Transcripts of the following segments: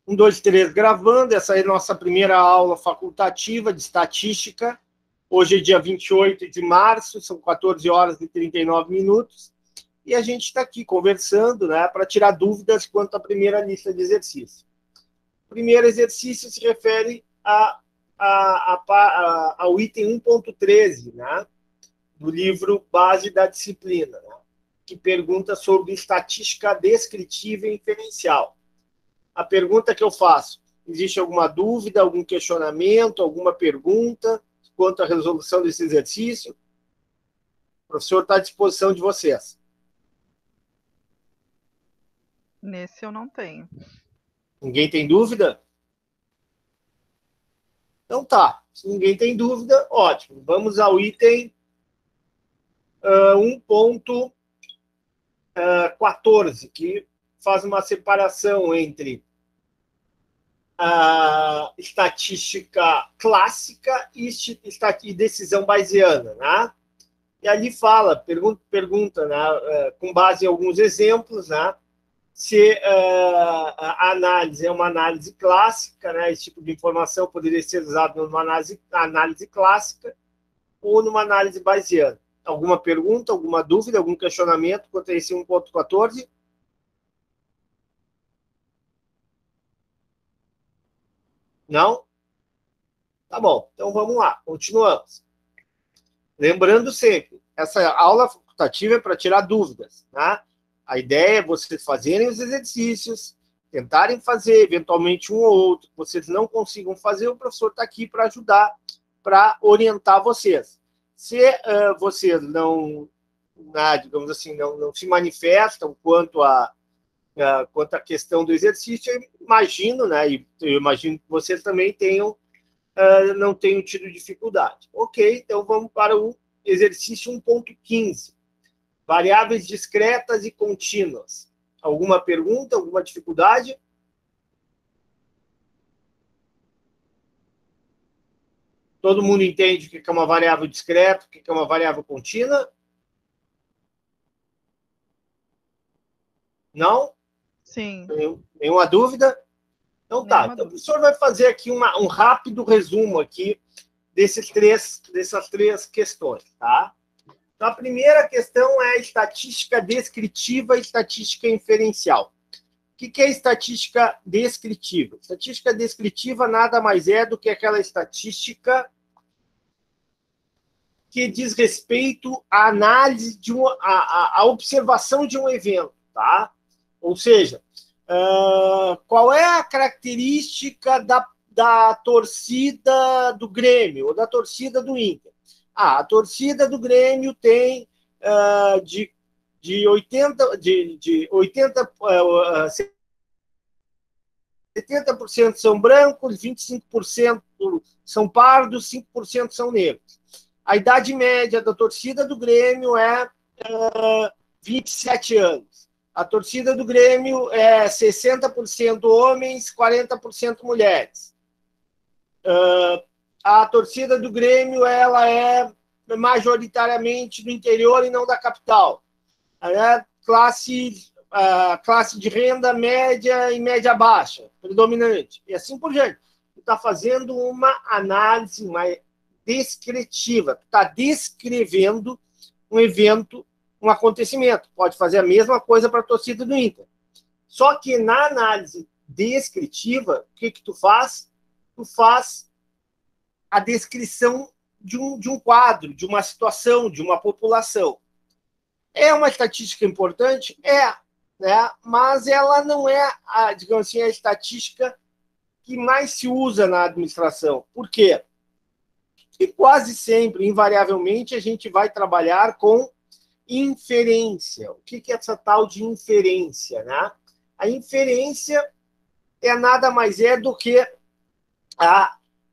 Um, dois, três, gravando. Essa é a nossa primeira aula facultativa de estatística. Hoje é dia 28 de março, são 14 horas e 39 minutos. E a gente está aqui conversando, né, para tirar dúvidas quanto à primeira lista de exercícios. O primeiro exercício se refere ao item 1.13, né, do livro Base da Disciplina, né, que pergunta sobre estatística descritiva e inferencial. A pergunta que eu faço: existe alguma dúvida, algum questionamento, alguma pergunta quanto à resolução desse exercício? O professor está à disposição de vocês. Nesse eu não tenho. Ninguém tem dúvida? Então tá. Se ninguém tem dúvida, ótimo. Vamos ao item 1.14, que faz uma separação entre a estatística clássica e decisão bayesiana, né? E ali fala, pergunta, né, com base em alguns exemplos, né, se a análise é uma análise clássica, né, esse tipo de informação poderia ser usado numa análise clássica ou numa análise bayesiana. Alguma pergunta, alguma dúvida, algum questionamento quanto a esse 1.14? Não? Tá bom, então vamos lá, continuamos. Lembrando sempre, essa aula facultativa é para tirar dúvidas, né? A ideia é vocês fazerem os exercícios, tentarem fazer, eventualmente um ou outro, que vocês não consigam fazer, o professor está aqui para ajudar, para orientar vocês. Se vocês não, digamos assim, não se manifestam quanto à questão do exercício, eu imagino, né? E eu imagino que vocês também não tenham tido dificuldade. Ok, então vamos para o exercício 1.15. Variáveis discretas e contínuas. Alguma pergunta, alguma dificuldade? Todo mundo entende o que é uma variável discreta, o que é uma variável contínua? Não? Sim. Nenhuma dúvida? Então tá. Então, o professor vai fazer aqui um rápido resumo aqui dessas três questões, tá? Então, a primeira questão é a estatística descritiva e estatística inferencial. O que é estatística descritiva? Estatística descritiva nada mais é do que aquela estatística que diz respeito à análise à observação de um evento, tá? Ou seja, qual é a característica da torcida do Grêmio ou da torcida do Inter? A torcida do Grêmio tem de 70% são brancos, 25% são pardos, 5% são negros. A idade média da torcida do Grêmio é 27 anos. A torcida do Grêmio é 60% homens, 40% mulheres. A torcida do Grêmio ela é majoritariamente do interior e não da capital. Classe de renda média e média baixa, predominante. E assim por diante. Tu está fazendo uma análise descritiva. Tu está descrevendo um evento, um acontecimento. Pode fazer a mesma coisa para a torcida do Inter. Só que na análise descritiva, o que tu faz? Tu faz a descrição de um quadro, de uma situação, de uma população. É uma estatística importante? É, né? Mas ela não é, digamos assim, a estatística que mais se usa na administração. Por quê? Porque quase sempre, invariavelmente, a gente vai trabalhar com inferência. O que é essa tal de inferência, né? A inferência é nada mais do que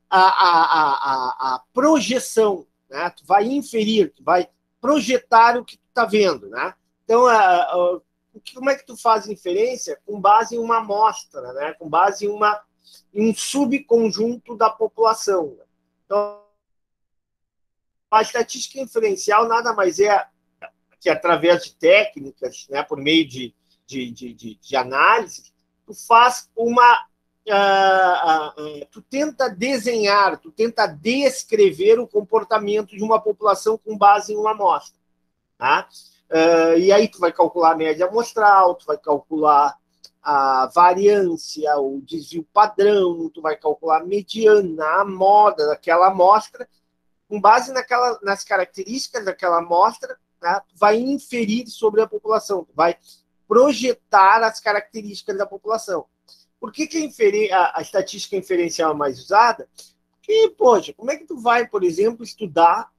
a projeção, né? Tu vai inferir, tu vai projetar o que tu está vendo, né? Então, como é que tu faz inferência? Com base em uma amostra, né? Com base em um subconjunto da população. Então, a estatística inferencial nada mais é que, através de técnicas, né, por meio de análise, tu faz uma tu tenta desenhar, tu tenta descrever o comportamento de uma população com base em uma amostra. Tá? E aí tu vai calcular a média amostral, tu vai calcular a variância, o desvio padrão, tu vai calcular a mediana, a moda daquela amostra, com base nas características daquela amostra, tá? Tu vai inferir sobre a população, tu vai projetar as características da população. Por que a estatística inferencial é mais usada? Porque, poxa, como é que tu vai, por exemplo, estudar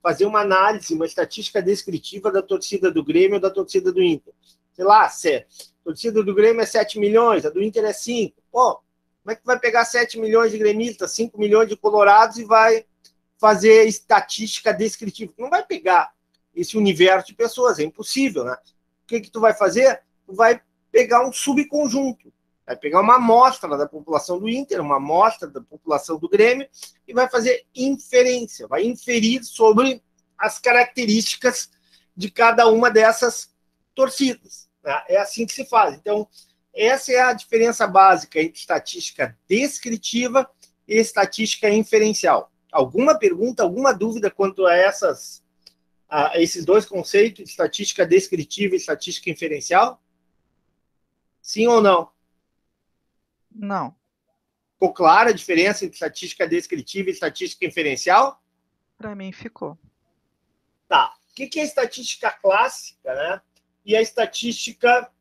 fazer uma análise, uma estatística descritiva da torcida do Grêmio ou da torcida do Inter? Sei lá, a torcida do Grêmio é 7 milhões, a do Inter é 5. Pô, como é que tu vai pegar 7 milhões de gremistas, 5 milhões de colorados e vai fazer estatística descritiva? Tu não vai pegar esse universo de pessoas, é impossível, né? O que tu vai fazer? Tu vai pegar um subconjunto, vai pegar uma amostra da população do Inter, uma amostra da população do Grêmio e vai fazer inferência, vai inferir sobre as características de cada uma dessas torcidas. Né? É assim que se faz. Então, essa é a diferença básica entre estatística descritiva e estatística inferencial. Alguma pergunta, alguma dúvida quanto a esses dois conceitos, estatística descritiva e estatística inferencial? Sim ou não? Não. Ficou clara a diferença entre estatística descritiva e estatística inferencial? Para mim ficou. Tá. O que é estatística clássica, né? E a estatística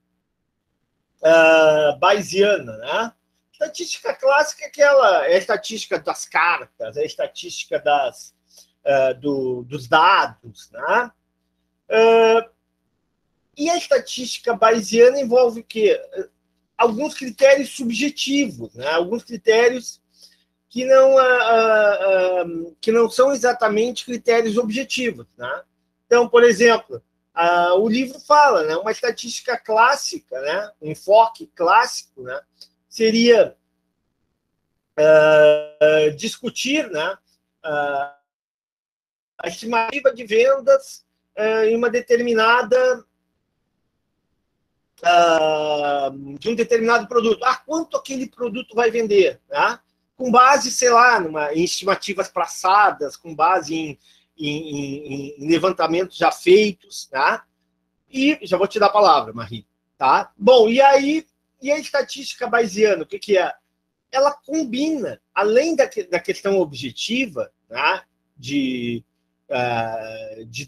bayesiana, né? Estatística clássica é a estatística das cartas, é a estatística dos dados, né? E a estatística bayesiana envolve o quê? Alguns critérios subjetivos, né? Alguns critérios que não são exatamente critérios objetivos. Né? Então, por exemplo, o livro fala, né? Uma estatística clássica, né? Um enfoque clássico, né? Seria discutir, né? A estimativa de vendas em uma determinada de um determinado produto. Quanto aquele produto vai vender? Né? Com base, sei lá, em estimativas passadas, com base em levantamentos já feitos. Né? E já vou te dar a palavra, Marie. Tá? Bom, e a estatística bayesiana, o que é? Ela combina, além da questão objetiva, né, de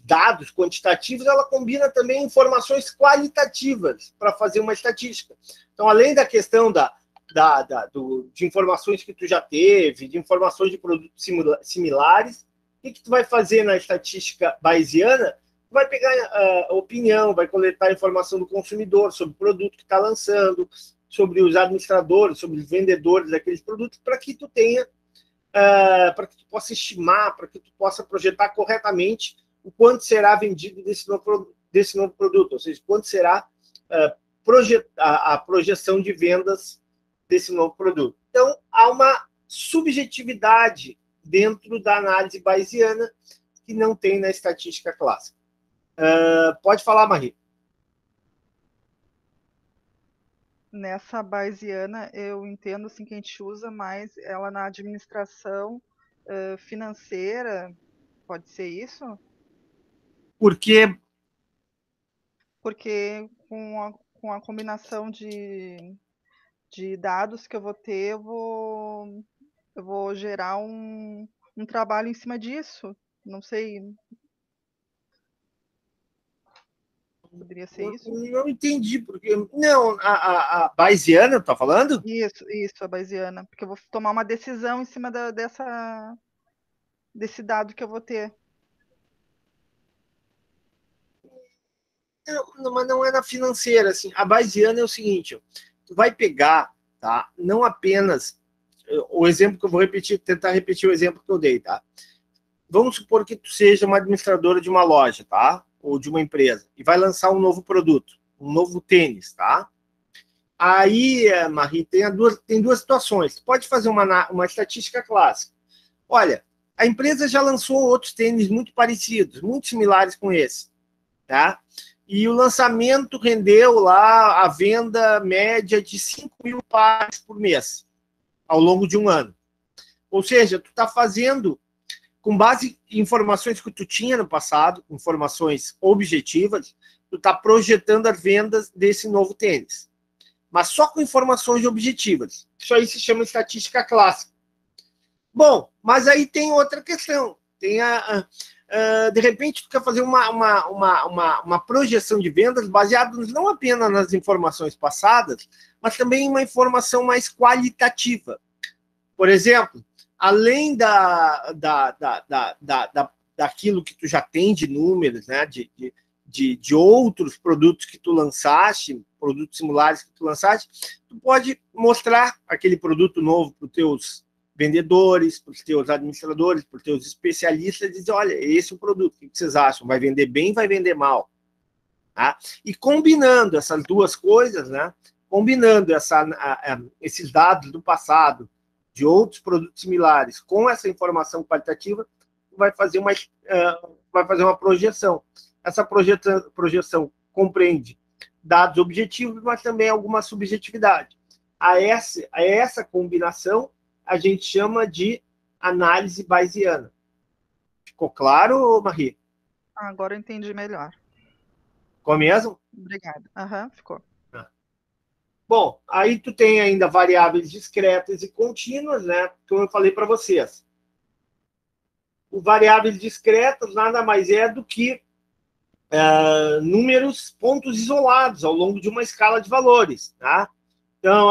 dados quantitativos, ela combina também informações qualitativas para fazer uma estatística. Então, além da questão de informações que tu já teve, de informações de produtos similares, o que tu vai fazer na estatística bayesiana? Tu vai pegar opinião, vai coletar informação do consumidor sobre o produto que está lançando, sobre os administradores, sobre os vendedores daqueles produtos, para que tu tenha para que tu possa estimar, para que tu possa projetar corretamente o quanto será vendido desse novo produto, ou seja, quanto será a projeção de vendas desse novo produto. Então, há uma subjetividade dentro da análise bayesiana que não tem na estatística clássica. Pode falar, Marie. Nessa bayesiana, eu entendo assim, que a gente usa mais ela na administração financeira. Pode ser isso? Porque com a combinação de dados que eu vou ter, eu vou gerar um trabalho em cima disso. Não sei. Poderia ser isso? Não entendi, porque... Não, a bayesiana, tá falando? Isso, a bayesiana. Porque eu vou tomar uma decisão em cima desse dado que eu vou ter. Não, mas não é na financeira, assim. A bayesiana é o seguinte, tu vai pegar, tá? Não apenas... O exemplo que eu vou tentar repetir o exemplo que eu dei, tá? Vamos supor que tu seja uma administradora de uma loja, tá? Ou de uma empresa, e vai lançar um novo produto, um novo tênis, tá? Aí, Marie, tem duas situações. Tu pode fazer uma estatística clássica. Olha, a empresa já lançou outros tênis muito parecidos, muito similares com esse, tá? e o lançamento rendeu lá a venda média de 5.000 pares por mês, ao longo de um ano. Ou seja, tu está fazendo, com base em informações que tu tinha no passado, informações objetivas, tu está projetando as vendas desse novo tênis. Mas só com informações objetivas. Isso aí se chama estatística clássica. Bom, mas aí tem outra questão. Tem de repente, tu quer fazer uma projeção de vendas baseada não apenas nas informações passadas, mas também em uma informação mais qualitativa. Por exemplo, além daquilo que tu já tem de números, né, de outros produtos que tu lançaste, produtos similares que tu lançaste, tu pode mostrar aquele produto novo para os teus vendedores, para os teus administradores, para os teus especialistas, e dizer, olha, esse é o produto, o que vocês acham? Vai vender bem, vai vender mal? Tá? E combinando essas duas coisas, né, combinando esses dados do passado, de outros produtos similares, com essa informação qualitativa, vai fazer uma projeção. Essa projeção compreende dados objetivos, mas também alguma subjetividade. A essa combinação, a gente chama de análise bayesiana. Ficou claro, Marie? Agora eu entendi melhor. Ficou mesmo? Obrigada. Ficou. Bom, aí tu tem ainda variáveis discretas e contínuas, né? Como eu falei para vocês. O variáveis discretas nada mais é do que números, pontos isolados ao longo de uma escala de valores, tá? Então,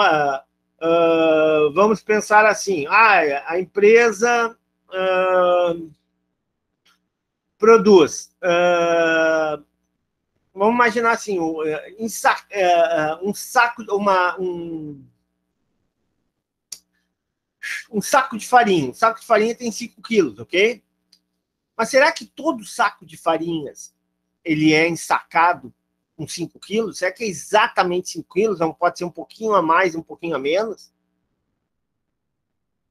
vamos pensar assim, a empresa produz, vamos imaginar assim, um saco de farinha. Um saco de farinha tem 5 quilos, ok? Mas será que todo saco de farinhas ele é ensacado com 5 quilos? Será que é exatamente 5 quilos? Não pode ser um pouquinho a mais, um pouquinho a menos?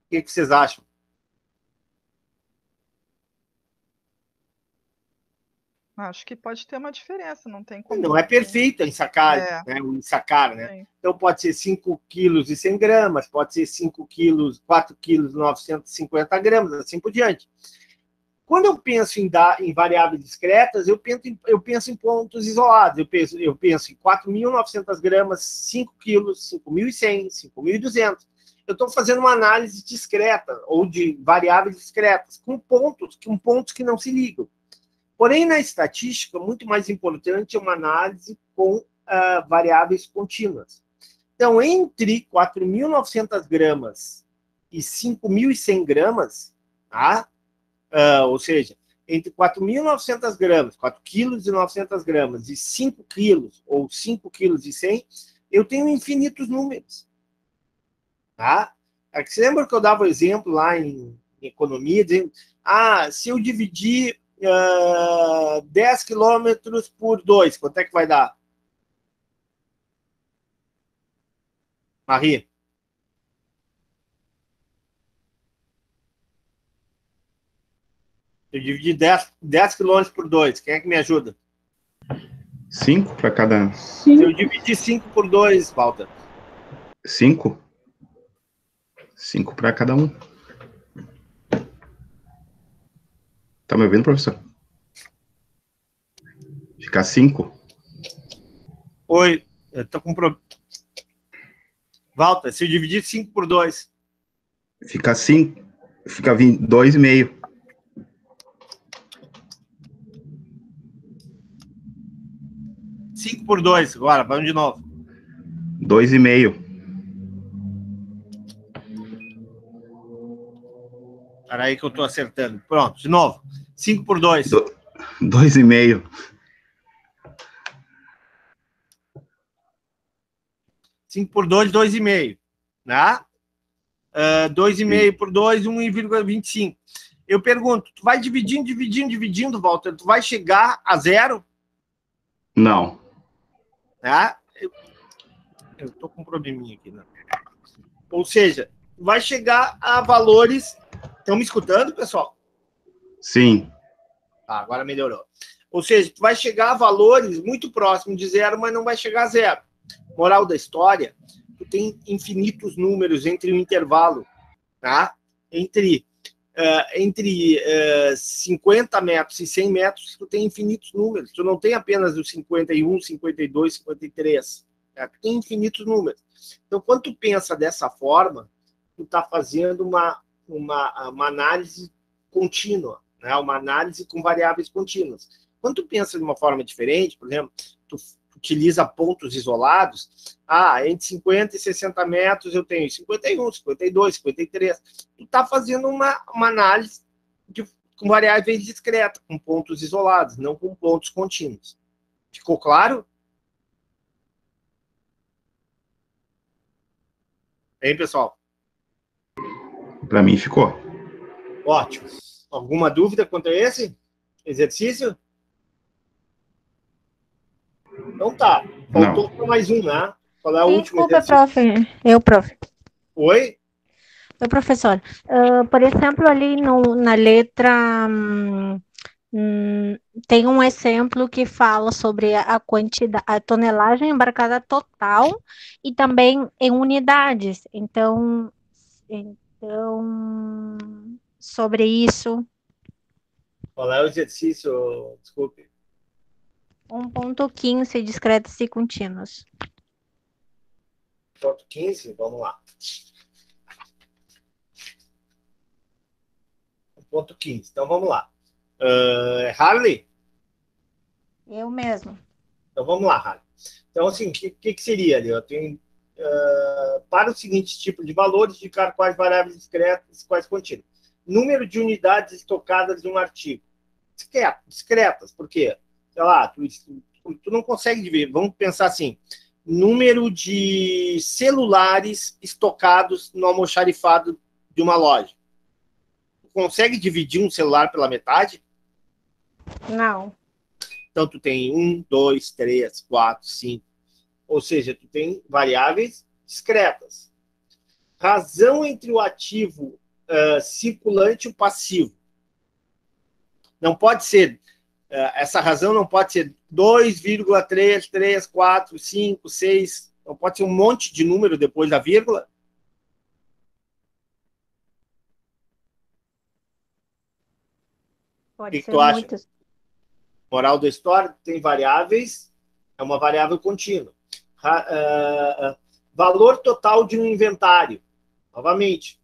O que vocês acham? Acho que pode ter uma diferença, não tem como. Não é perfeito ensacar, né? O ensacar, né? Sim. Então pode ser 5 quilos e 100 gramas, pode ser 5 quilos, 4 quilos e 950 gramas, assim por diante. Quando eu penso em variáveis discretas, eu penso em pontos isolados. Eu penso em 4.900 gramas, 5 quilos, 5.100, 5.200. Eu estou fazendo uma análise discreta, ou de variáveis discretas, com pontos que não se ligam. Porém, na estatística, muito mais importante é uma análise com variáveis contínuas. Então, entre 4.900 gramas e 5.100 gramas, tá? Ou seja, entre 4.900 gramas, 4 quilos e 900 gramas, e 5 quilos, ou 5 quilos e 100, eu tenho infinitos números. Tá? Você lembra que eu dava o exemplo lá em economia, dizendo, se eu dividir 10 quilômetros por 2, quanto é que vai dar? Marie? Eu dividi 10 quilômetros por 2. Quem é que me ajuda? 5 para cada... Se eu dividir 5 por 2, Walter. 5? 5 para cada um. Tá me ouvindo, professor? Fica 5. Oi, eu tô com problema. Walter, se eu dividir 5 por 2. Fica 5. Fica 2,5. Cinco por 2, agora, vamos de novo. 2,5. Espera aí que eu estou acertando. Pronto, de novo. 5 por 2. 2,5. 5 por 2, 2,5. Né? 2,5 por 2, 1,25. Eu pergunto, tu vai dividindo, Walter, tu vai chegar a 0? Não. Tá? Eu estou com um probleminha aqui, né? Ou seja, vai chegar a valores... Estão me escutando, pessoal? Sim. Agora melhorou. Ou seja, tu vai chegar a valores muito próximos de zero, mas não vai chegar a zero. Moral da história, tu tem infinitos números entre o intervalo, tá? Entre 50 metros e 100 metros, tu tem infinitos números. Tu não tem apenas os 51, 52, 53. Tá? Tu tem infinitos números. Então, quando tu pensa dessa forma, tu está fazendo uma análise contínua, né? Uma análise com variáveis contínuas. Quando tu pensa de uma forma diferente, por exemplo, tu utiliza pontos isolados, entre 50 e 60 metros eu tenho 51, 52, 53. Tu está fazendo uma análise com variáveis discretas, com pontos isolados, não com pontos contínuos. Ficou claro? Hein, pessoal? Para mim ficou. Ótimo. Alguma dúvida quanto a esse exercício? Então tá. Faltou Não. mais um, né? Qual é o último Desculpa, exercício? prof. Oi? Oi, professor. Por exemplo, ali na letra hum, tem um exemplo que fala sobre a quantidade, a tonelagem embarcada total e também em unidades. Então, sobre isso, Qual é o exercício? Desculpe. 1.15 discretos e contínuos. Ponto 15, vamos lá. Ponto 15. Então vamos lá. Harley? Eu mesmo. Então vamos lá, Harley. Então, assim, o que seria ali? Eu tenho para o seguinte tipo de valores, indicar quais variáveis discretas e quais contínuas. Número de unidades estocadas de um artigo. Discretas, por quê? Sei lá, tu não consegue dividir. Vamos pensar assim, número de celulares estocados no almoxarifado de uma loja. Tu consegue dividir um celular pela metade? Não. Então, tu tem 1, 2, 3, 4, 5. Ou seja, tu tem variáveis discretas. Razão entre o ativo circulante e o passivo. Não pode ser, essa razão não pode ser 2,3, 3, 4, 5, 6. Não pode ser um monte de número depois da vírgula. O Pode que ser tu acha? muitos. Moral da história, tem variáveis, é uma variável contínua. Valor total de um inventário. Novamente,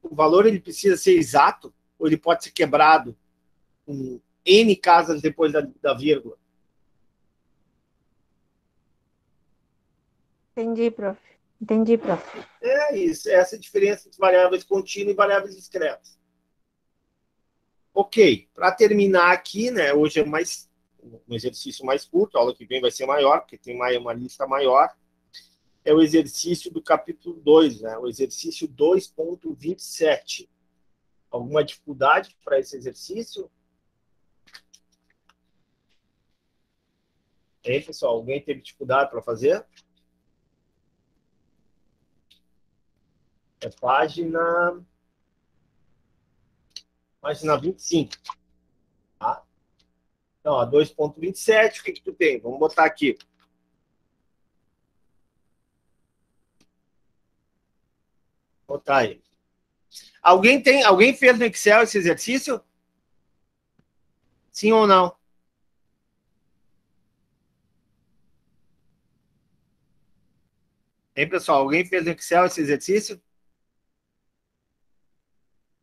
o valor ele precisa ser exato ou ele pode ser quebrado com N casas depois da vírgula. Entendi, prof. É isso, essa é a diferença entre variáveis contínuas e variáveis discretas. Ok, para terminar aqui, né, hoje é um exercício mais curto, a aula que vem vai ser maior, porque tem uma lista maior. É o exercício do capítulo 2, né, o exercício 2.27. Alguma dificuldade para esse exercício? Hein, pessoal? Alguém teve dificuldade para fazer? É página 25. Tá? Então, 2.27, o que tu tem? Vamos botar aqui. Vou botar aí. Alguém fez no Excel esse exercício? Sim ou não? Hein, pessoal? Alguém fez no Excel esse exercício?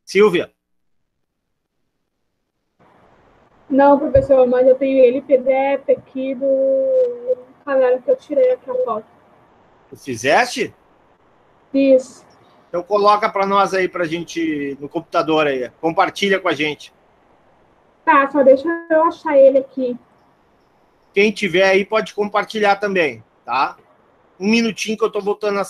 Silvia? Não, professor, mas eu tenho ele PDF aqui do canal que eu tirei aqui a foto. Tu fizeste? Isso. Então coloca para nós aí pra gente no computador aí. Compartilha com a gente. Tá, só deixa eu achar ele aqui. Quem tiver aí pode compartilhar também, tá? Um minutinho que eu tô botando a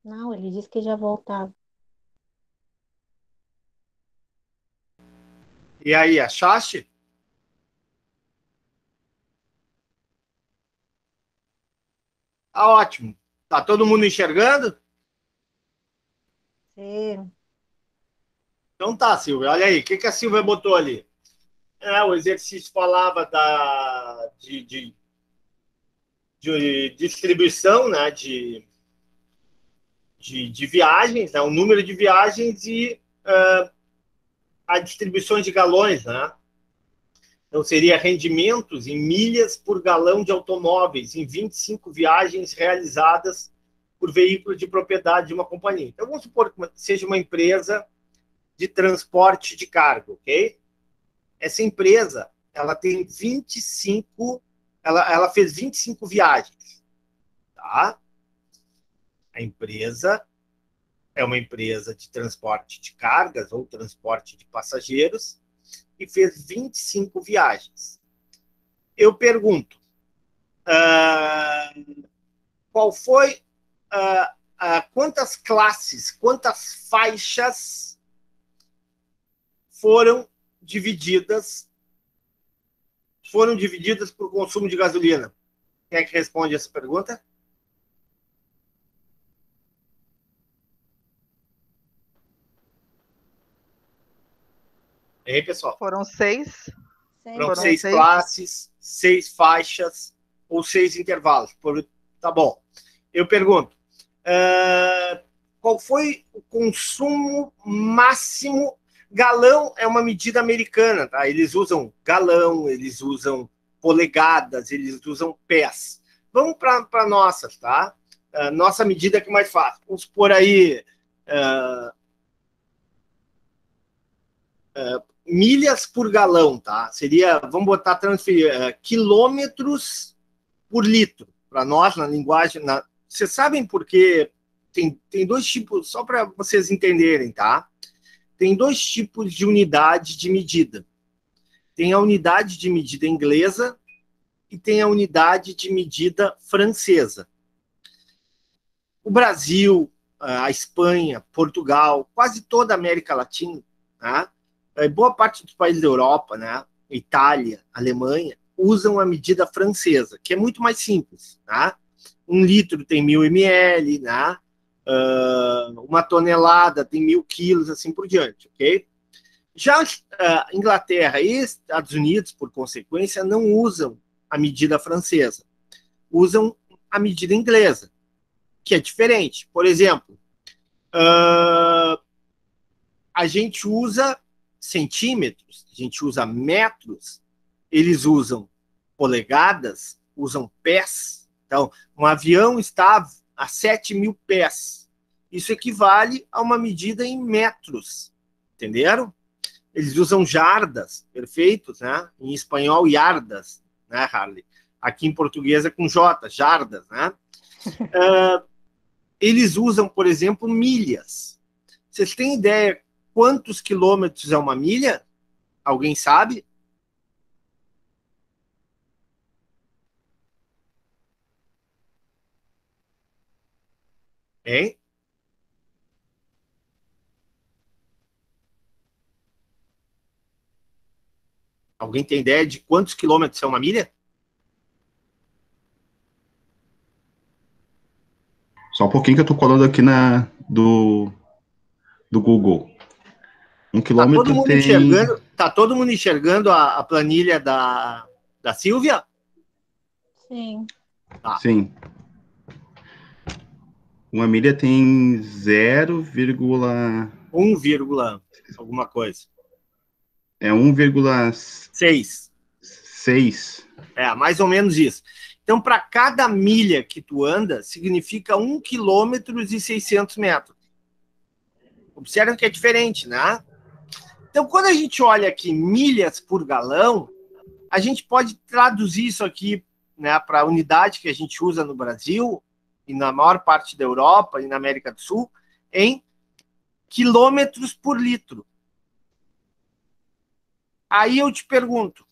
Não, ele disse que já voltava. E aí, achaste? Tá ótimo. Tá todo mundo enxergando? Sim. Então tá, Silvia. Olha aí, o que a Silvia botou ali? O exercício falava de distribuição, né, de viagens, né, o número de viagens e a distribuição de galões, né? Então, seria rendimentos em milhas por galão de automóveis em 25 viagens realizadas por veículo de propriedade de uma companhia. Então, vamos supor que seja uma empresa de transporte de carga, ok? Essa empresa, ela tem 25, ela fez 25 viagens, tá? A empresa é uma empresa de transporte de cargas ou transporte de passageiros e fez 25 viagens. Eu pergunto, qual foi, quantas classes, quantas faixas foram divididas por consumo de gasolina? Quem é que responde essa pergunta? E aí, pessoal? Foram 6. Foram 6 classes, 6 faixas ou 6 intervalos. Tá bom. Eu pergunto, qual foi o consumo máximo? Galão é uma medida americana, tá? Eles usam galão, eles usam polegadas, eles usam pés. Vamos para nossas, tá? Nossa medida é que mais fácil. Vamos por aí milhas por galão, tá? Seria, vamos botar quilômetros por litro. Para nós, na linguagem... Vocês sabem por quê? Tem dois tipos, só para vocês entenderem, tá? Tem dois tipos de unidade de medida. Tem a unidade de medida inglesa e tem a unidade de medida francesa. O Brasil, a Espanha, Portugal, quase toda a América Latina, tá? Boa parte dos países da Europa, né? Itália, Alemanha, usam a medida francesa, que é muito mais simples, tá? 1 litro tem 1000 ml, né? Uma tonelada tem 1000 quilos, assim por diante, ok? Já Inglaterra e Estados Unidos, por consequência, não usam a medida francesa, usam a medida inglesa, que é diferente. Por exemplo, a gente usa centímetros, a gente usa metros, eles usam polegadas, usam pés. Então, um avião está a 7.000 pés. Isso equivale a uma medida em metros. Entenderam? Eles usam jardas, perfeitos, né? Em espanhol, yardas, né, Harley? Aqui em português é com J, jardas, né? Eles usam, por exemplo, milhas. Vocês têm ideia quantos quilômetros é uma milha? Alguém sabe? Hein? Alguém tem ideia de quantos quilômetros é uma milha? Só um pouquinho que eu tô colando aqui do Google. Um quilômetro tem... Tá todo mundo enxergando a planilha da Silvia? Sim. Tá. Sim. Uma milha tem 1, alguma coisa. É 1,6. 6. Mais ou menos isso. Então, para cada milha que tu anda, significa 1 quilômetro e 600 metros. Observam que é diferente, né? Então, quando a gente olha aqui milhas por galão, a gente pode traduzir isso aqui, né, para a unidade que a gente usa no Brasil e na maior parte da Europa e na América do Sul, em quilômetros por litro. Aí eu te pergunto,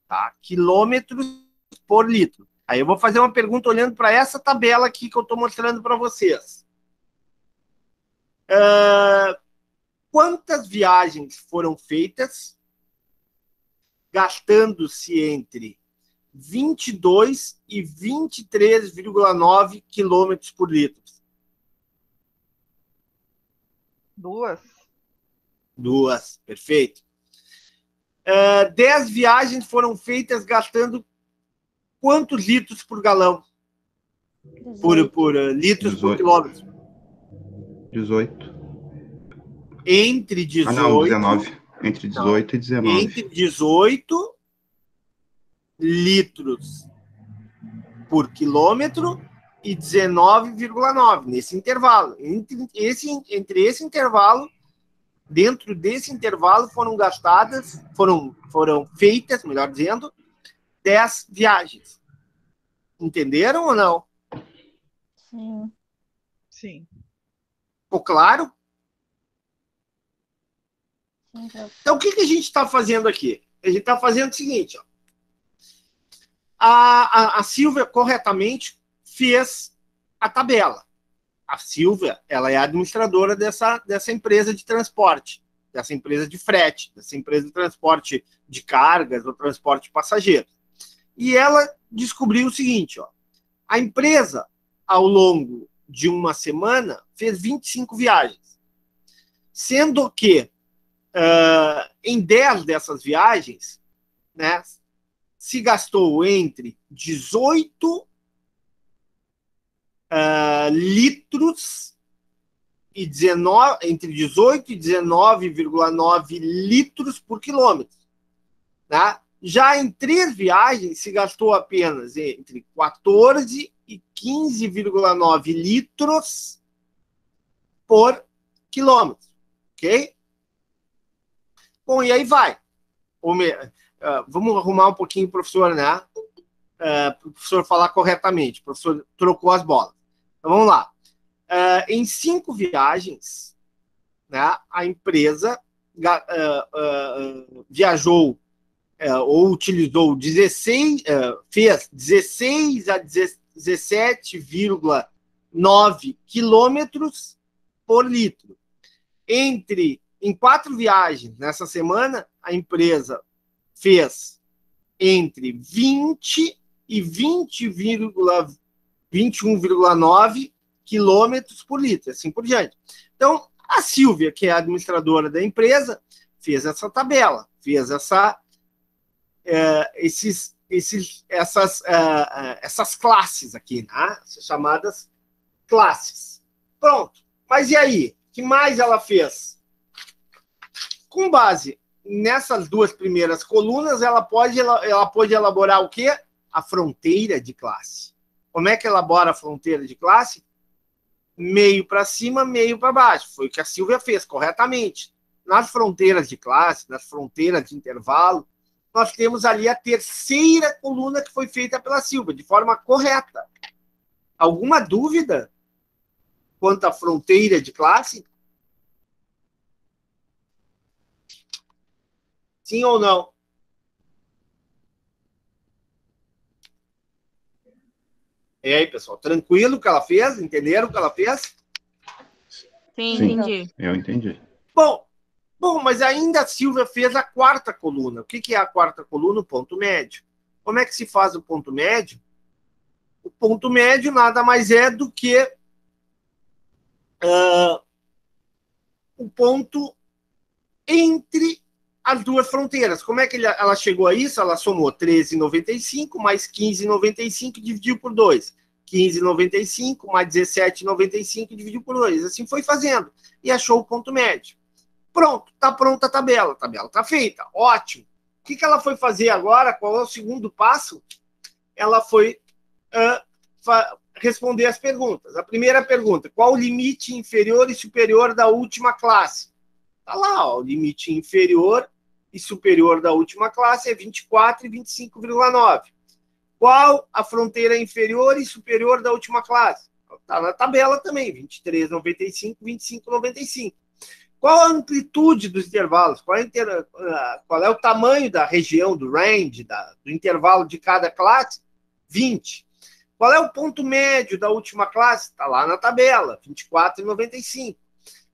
tá? Quilômetros por litro. Aí eu vou fazer uma pergunta olhando para essa tabela aqui que eu estou mostrando para vocês. Quantas viagens foram feitas gastando-se entre 22 e 23,9 quilômetros por litro? 2. 2, perfeito. 10 viagens foram feitas gastando quantos litros por galão? Por litros 18. por quilômetro? 18. Entre 18... não, 19. Entre 18 e 19. Entre 18 litros por quilômetro e 19,9, nesse intervalo. Entre esse intervalo, dentro desse intervalo foram feitas, melhor dizendo, 10 viagens. Entenderam ou não? Sim. Sim. Ficou claro? Sim. Então, o que a gente está fazendo aqui? A gente está fazendo o seguinte, ó. A Silvia, corretamente, fez a tabela. A Silvia, ela é a administradora dessa empresa de transporte, dessa empresa de frete, dessa empresa de transporte de cargas ou transporte de passageiros. E ela descobriu o seguinte, ó. A empresa, ao longo de uma semana, fez 25 viagens. Sendo que, em 10 dessas viagens, né, se gastou entre 18 litros e 19, entre 18 e 19,9 litros por quilômetro. Tá? Já em 3 viagens, se gastou apenas entre 14 e 15,9 litros por quilômetro. Ok? Bom, e aí vai. Vamos arrumar um pouquinho o professor, né? Para o professor falar corretamente. O professor trocou as bolas. Então, vamos lá. Em 5 viagens, né, a empresa viajou ou utilizou 16, fez 16 a 17,9 quilômetros por litro. Em 4 viagens nessa semana, a empresa fez entre 20 e 21,9 quilômetros por litro, assim por diante. Então, a Silvia, que é a administradora da empresa, fez essa tabela, fez essas classes aqui, né? Essas chamadas classes. Pronto. Mas e aí? O que mais ela fez? Com base nessas 2 primeiras colunas, ela pode elaborar o quê? A fronteira de classe. Como é que elabora a fronteira de classe? Meio para cima, meio para baixo. Foi o que a Silvia fez, corretamente. Nas fronteiras de classe, nas fronteiras de intervalo, nós temos ali a terceira coluna que foi feita pela Silvia, de forma correta. Alguma dúvida quanto à fronteira de classe? Sim ou não? E aí, pessoal, tranquilo o que ela fez? Entenderam o que ela fez? Sim, entendi. Eu entendi. Bom, mas ainda a Silvia fez a 4ª coluna. O que é a 4ª coluna? O ponto médio. Como é que se faz o ponto médio? O ponto médio nada mais é do que o ponto entre as 2 fronteiras. Como é que ela chegou a isso? Ela somou 13,95 mais 15,95 e dividiu por 2. 15,95 mais 17,95 e dividiu por 2. Assim foi fazendo. E achou o ponto médio. Pronto, está pronta a tabela. A tabela está feita. Ótimo. O que ela foi fazer agora? Qual é o segundo passo? Ela foi responder as perguntas. A primeira pergunta: qual o limite inferior e superior da última classe? Está lá, ó, o limite inferior e superior da última classe é 24 e 25,9. Qual a fronteira inferior e superior da última classe? Está na tabela também, 23,95, 25,95. Qual a amplitude dos intervalos? Qual é o tamanho da região, do range, do intervalo de cada classe? 20. Qual é o ponto médio da última classe? Está lá na tabela, 24,95.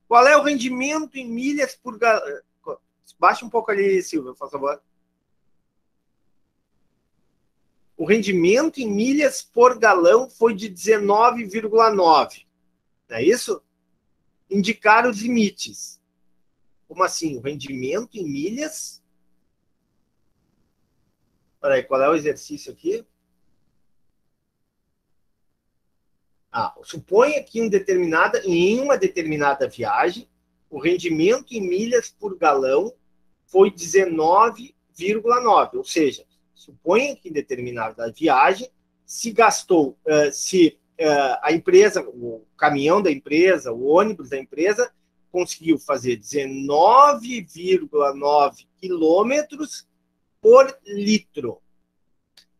Qual é o rendimento em milhas por galão? Baixa um pouco ali, Silvia, por favor. O rendimento em milhas por galão foi de 19,9. Não é isso? Indicar os limites. Como assim? O rendimento em milhas? Espera aí, qual é o exercício aqui? Suponha que em uma determinada viagem, o rendimento em milhas por galão foi 19,9. Ou seja, suponha que em determinada viagem se gastou, a empresa, o caminhão da empresa, o ônibus da empresa, conseguiu fazer 19,9 quilômetros por litro.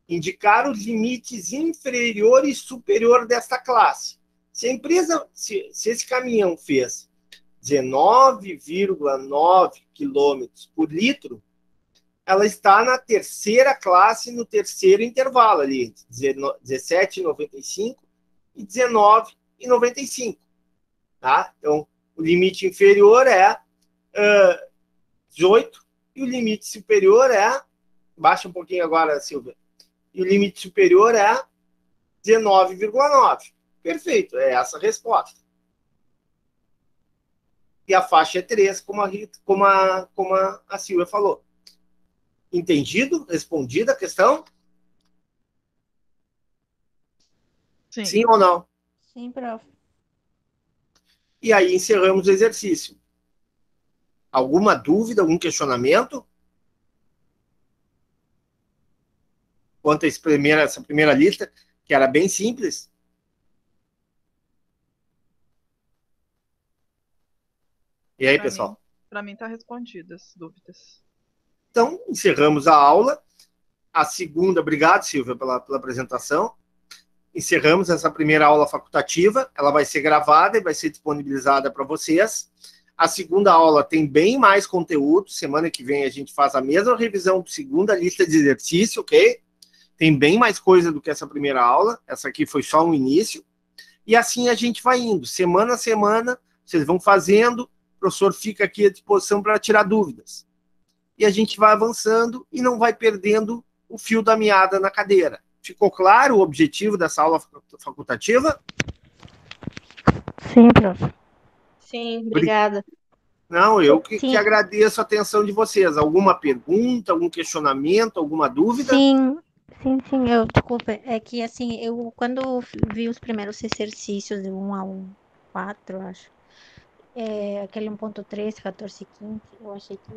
Indicar os limites inferior e superior desta classe. Se a empresa, se esse caminhão fez 19,9 quilômetros por litro, ela está na terceira classe, no terceiro intervalo ali, entre 17,95 e 19,95. Tá? Então, o limite inferior é 18 e o limite superior é, baixa um pouquinho agora, Silvia, e o limite superior é 19,9. Perfeito, é essa a resposta. E a faixa é 3, como a Silvia falou. Entendido? Respondida a questão? Sim. Sim ou não? Sim, prof. E aí encerramos o exercício. Alguma dúvida, algum questionamento? Quanto a essa primeira lista, que era bem simples? E aí, pessoal? Para mim está respondidas as dúvidas. Então, encerramos a aula. A segunda, obrigado, Silvia, pela apresentação. Encerramos essa primeira aula facultativa. Ela vai ser gravada e vai ser disponibilizada para vocês. A segunda aula tem bem mais conteúdo. Semana que vem a gente faz a mesma revisão da segunda lista de exercício, ok? Tem bem mais coisa do que essa primeira aula. Essa aqui foi só um início. E assim a gente vai indo. Semana a semana, vocês vão fazendo. O professor fica aqui à disposição para tirar dúvidas. E a gente vai avançando e não vai perdendo o fio da meada na cadeira. Ficou claro o objetivo dessa aula facultativa? Sim, prof. Sim, obrigada. Não, eu que agradeço a atenção de vocês. Alguma pergunta, algum questionamento, alguma dúvida? Sim, desculpa, é que assim, eu quando vi os primeiros exercícios de 1 ao 4, acho, aquele 1.3, 14 e 15, eu achei que,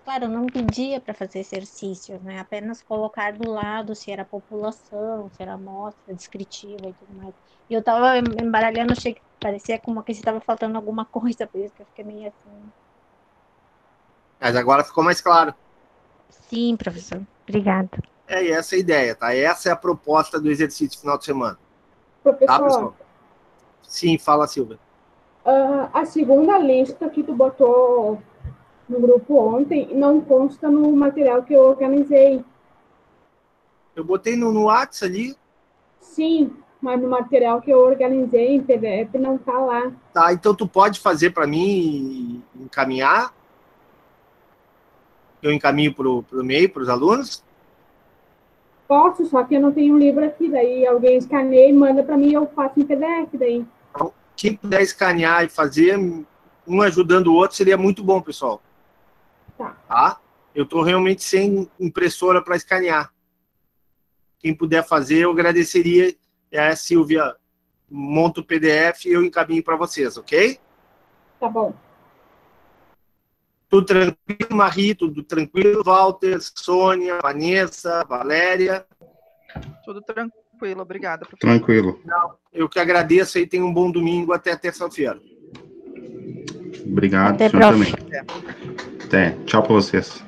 claro, não pedia para fazer exercícios, né? Apenas colocar do lado se era população, se era amostra descritiva e tudo mais. E eu tava embaralhando, achei que parecia como que estava faltando alguma coisa, por isso que eu fiquei meio assim. Mas agora ficou mais claro. Sim, professor. Obrigada. E essa é a ideia, tá? Essa é a proposta do exercício final de semana. Professor, tá, pessoal? Sim, fala, Silvia. A segunda lista que tu botou no grupo ontem não consta no material que eu organizei. Eu botei no WhatsApp ali. Sim, mas no material que eu organizei em PDF não tá lá. Tá, então tu pode fazer para mim e encaminhar? Eu encaminho para o e-mail, para os alunos? Posso, só que eu não tenho um livro aqui. Daí alguém escaneia e manda para mim e eu faço em PDF daí. Então, quem puder escanear e fazer, um ajudando o outro, seria muito bom, pessoal. Tá? Eu estou realmente sem impressora para escanear. Quem puder fazer, eu agradeceria. A Silvia monta o PDF e eu encaminho para vocês, ok? Tá bom. Tudo tranquilo, Marie? Tudo tranquilo? Walter, Sônia, Vanessa, Valéria? Tudo tranquilo, obrigada, professor. Tranquilo. Não, eu que agradeço aí, tenham um bom domingo, até terça-feira. Obrigado, Até senhor também. Até. Tchau para vocês.